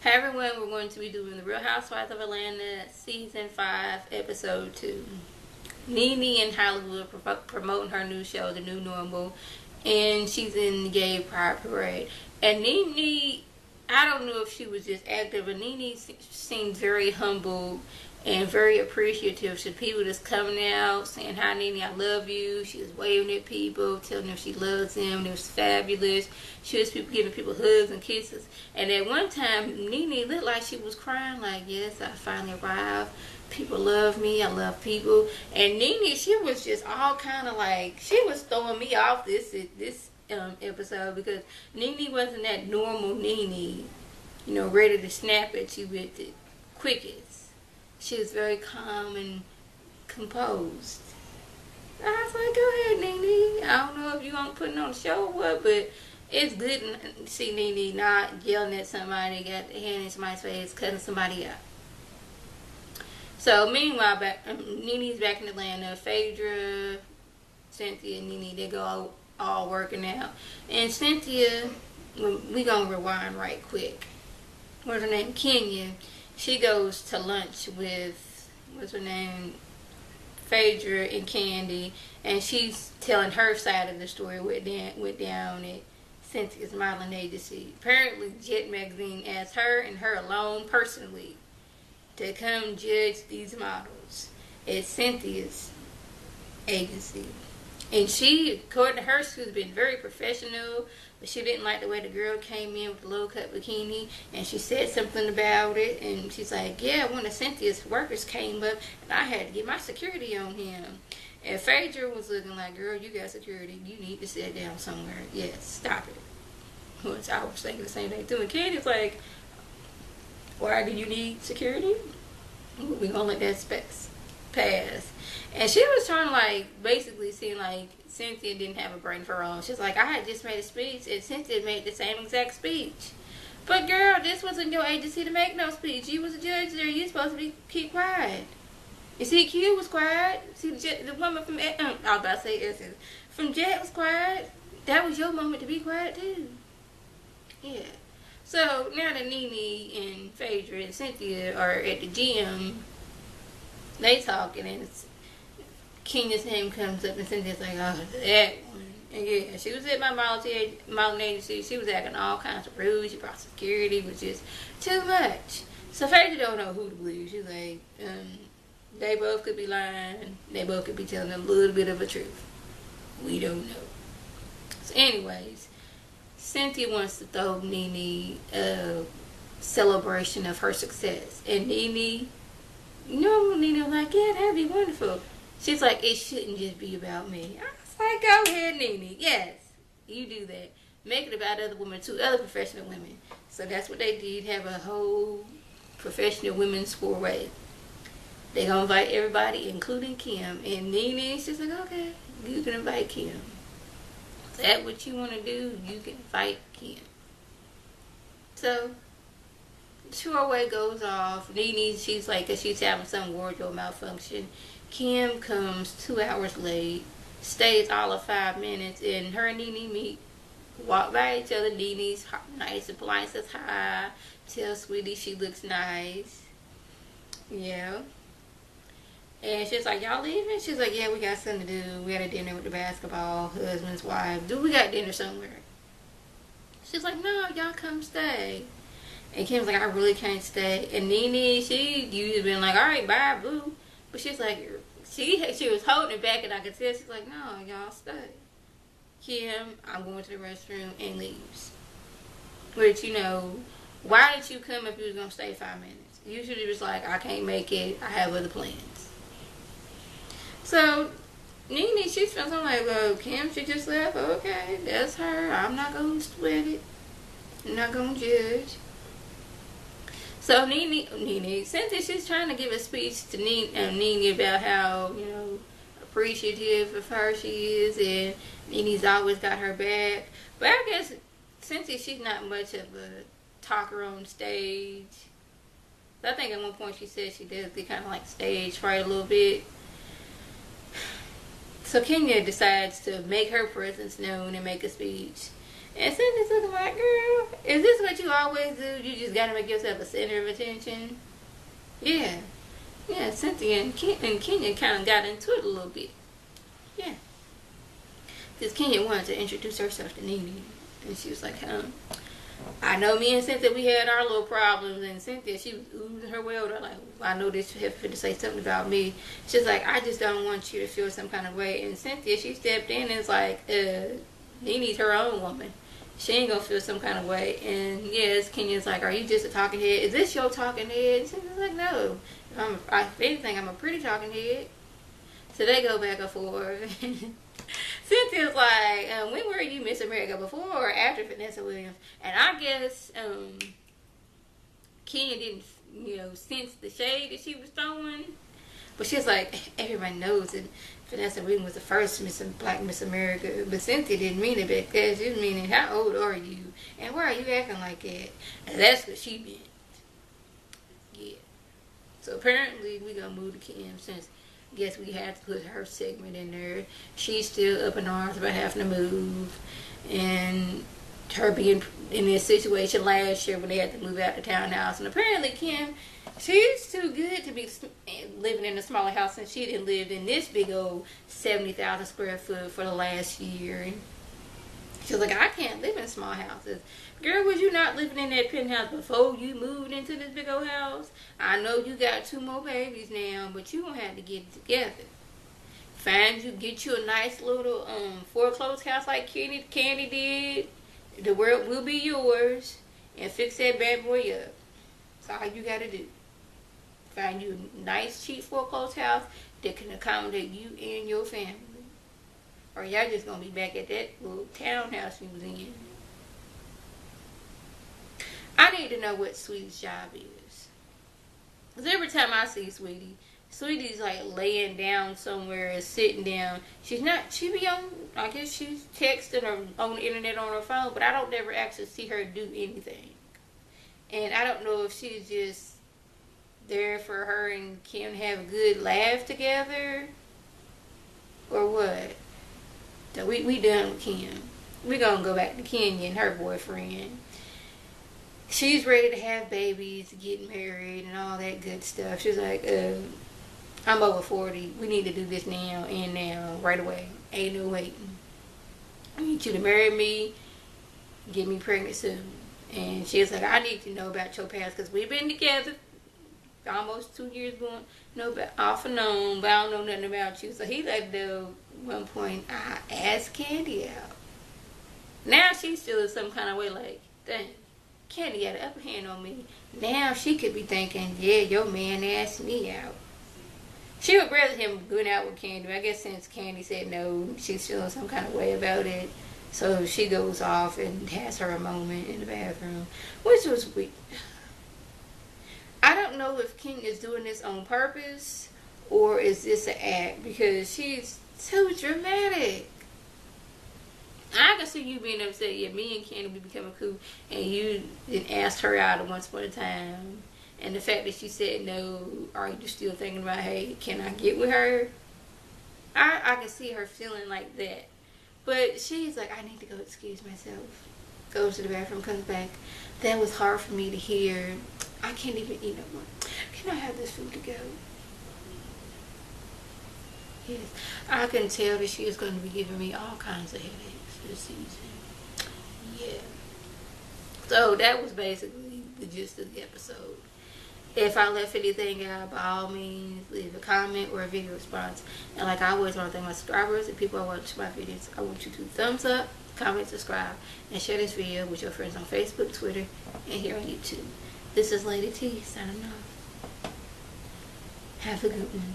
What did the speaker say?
Hi everyone, we're going to be doing the Real Housewives of Atlanta Season 5, Episode 2. Nene in Hollywood promoting her new show, The New Normal, and she's in the gay pride parade. And Nene, I don't know if she was just active, but Nene seemed very humble and very appreciative to people that's coming out, saying, "Hi Nene, I love you." She was waving at people, telling them she loves them. It was fabulous. She was giving people hugs and kisses. And at one time, Nene looked like she was crying, like, "Yes, I finally arrived. People love me. I love people." And Nene, she was just all kind of like, she was throwing me off this episode, because Nene wasn't that normal Nene, ready to snap at you with the quickest. She was very calm and composed. I was like, "Go ahead, Nene. I don't know if you're going to put it on the show or what, but it's good to see Nene not yelling at somebody, got the hand in somebody's face, cutting somebody out." So, meanwhile, Nene's back in Atlanta. Phaedra, Cynthia, and Nene, they go all working out. And Cynthia, we going to rewind right quick. What's her name? Kenya. She goes to lunch with, what's her name, Phaedra and Candy, and she's telling her side of the story, what went down at Cynthia's modeling agency. Apparently, Jet Magazine asked her and her alone personally to come judge these models at Cynthia's agency. And she, according to her, she's been very professional, but she didn't like the way the girl came in with the low-cut bikini, and she said something about it, and she's like, "Yeah, one of Cynthia's workers came up, and I had to get my security on him." And Phaedra was looking like, "Girl, you got security. You need to sit down somewhere. Yes, stop it." Which I was thinking the same thing, too. And Candy's like, "Why do you need security? We're going to let that pass." And she was trying to, basically seem like Cynthia didn't have a brain of her own. She's like, "I had just made a speech, and Cynthia made the same exact speech." But girl, this wasn't your agency to make no speech. You was a judge there. You supposed to keep quiet. And see, Q was quiet. See, the woman from, I was about to say Essence, from Jet was quiet. That was your moment to be quiet, too. Yeah. So, now that Nene and Phaedra and Cynthia are at the gym, they talking, and Kenya's name comes up, and Cynthia's like, "Oh, that one." And yeah, she was at my modeling agency. She was acting all kinds of rude. She brought security, which is too much. So Phaedra don't know who to believe. She's like, they both could be lying. They both could be telling a little bit of a truth. We don't know. So anyways, Cynthia wants to throw Nene a celebration of her success. And Nene, Nene was like, "Yeah, that'd be wonderful." She's like, "It shouldn't just be about me." I was like, "Go ahead, Nene. Yes, you do that. Make it about other women too, other professional women." So that's what they did, have a whole professional women's four-way. They gonna invite everybody, including Kim. And Nene, she's like, "Okay, you can invite Kim. Is that what you want to do? You can invite Kim." So the four-way goes off. Nene, she's like, cause she's having some wardrobe malfunction. Kim comes 2 hours late, stays all of 5 minutes, and her and Nene meet, walk by each other. Nene's nice and polite, says hi, tells Sweetie she looks nice. Yeah. And she's like, "Y'all leaving?" She's like, "Yeah, we got something to do. We had a dinner with the basketball husband's wife. We got dinner somewhere." She's like, "No, y'all come stay." And Kim's like, "I really can't stay." And Nene, she usually been like, "All right, bye, boo." But she's like, she was holding it back, and I could tell. She's like, "No, y'all stay." Kim, "I'm going to the restroom," and leaves. Which, why did you come if you was going to stay 5 minutes? Usually it was like, "I can't make it. I have other plans." So, Nene, she's feeling like, "Oh, Kim, she just left. Okay, that's her. I'm not going to sweat it. I'm not going to judge." So Nene, Cynthia, she's trying to give a speech to Nene about how, appreciative of her she is, and Nene's always got her back. But I guess Cynthia, she's not much of a talker on stage. I think at one point she said she does get kind of like stage fright a little bit. So Kenya decides to make her presence known and make a speech. And Cynthia's looking like, girl, is this what you always do? You just gotta make yourself a center of attention? Yeah. Yeah, Cynthia and Kenya kind of got into it a little bit. Yeah. Because Kenya wanted to introduce herself to Nene. And she was like, I know me and Cynthia, we had our little problems. And Cynthia, she was oozing her well. Like, I know this have to say something about me. She's like, I just don't want you to feel some kind of way. And Cynthia, she stepped in and was like, Nene's her own woman. She ain't gonna feel some kind of way. And yes, Kenya's like, are you just a talking head? Is this your talking head? And Cynthia's like, no. If anything, I'm a pretty talking head. So they go back and forth. Cynthia's like, when were you Miss America, before or after Vanessa Williams? And I guess Kenya didn't, sense the shade that she was throwing. But she's like, everybody knows that Vanessa Williams was the first Black Miss America. But Cynthia didn't mean it back then. She was meaning, how old are you? And why are you acting like that? And that's what she meant. Yeah. So apparently we're going to move to Kim since I guess we had to put her segment in there. She's still up in arms about having to move. And her being in this situation last year when they had to move out the townhouse. And apparently Kim, she's too good to be living in a smaller house since she didn't live in this big old 70,000 square foot for the last year. And she was like, I can't live in small houses. Girl, was you not living in that penthouse before you moved into this big old house? I know you got 2 more babies now, but you gonna have to get it together. Get you a nice little foreclosed house like Candy did. The world will be yours. And fix that bad boy up. That's all you gotta do. Find you a nice, cheap foreclosed house that can accommodate you and your family. Or y'all just gonna be back at that little townhouse you was in. I need to know what Sweetie's job is. Because every time I see Sweetie's like laying down somewhere or sitting down. She be on, I guess she's texting or on the internet on her phone, but I don't ever actually see her do anything. And I don't know if she's just there for her and Kim to have a good laugh together or what. So we done with Kim. We're going to go back to Kenya and her boyfriend. She's ready to have babies, get married, and all that good stuff. She's like, I'm over 40. We need to do this now and now, right away. Ain't no waiting. I need you to marry me, get me pregnant soon. And she was like, I need to know about your past because we've been together almost 2 years off and on, but I don't know nothing about you. So he let go. One point, I asked Candy out. Now she's still in some kind of way like, dang, Candy got an upper hand on me. Now she could be thinking, yeah, your man asked me out. She would rather him going out with Candy. I guess since Candy said no, she's feeling some kind of way about it. So she goes off and has her moment in the bathroom, which was weird. I don't know if King is doing this on purpose or is this an act because she's too dramatic. I can see you being upset. Yeah, me and Candy, we becoming cool, and you didn't ask her out once upon a time. And the fact that she said no, are you still thinking about, hey, can I get with her? I can see her feeling like that. But she's like, I need to go excuse myself. Goes to the bathroom, comes back. That was hard for me to hear. I can't even eat no more. Can I have this food to go? Yes. I can tell that she is going to be giving me all kinds of headaches this season. Yeah. So that was basically the gist of the episode. If I left anything out, by all means, leave a comment or a video response. And like I always want to thank my subscribers and people who watch my videos. I want you to thumbs up, comment, subscribe, and share this video with your friends on Facebook, Twitter, and here on YouTube. This is Lady T signing off. Have a good one.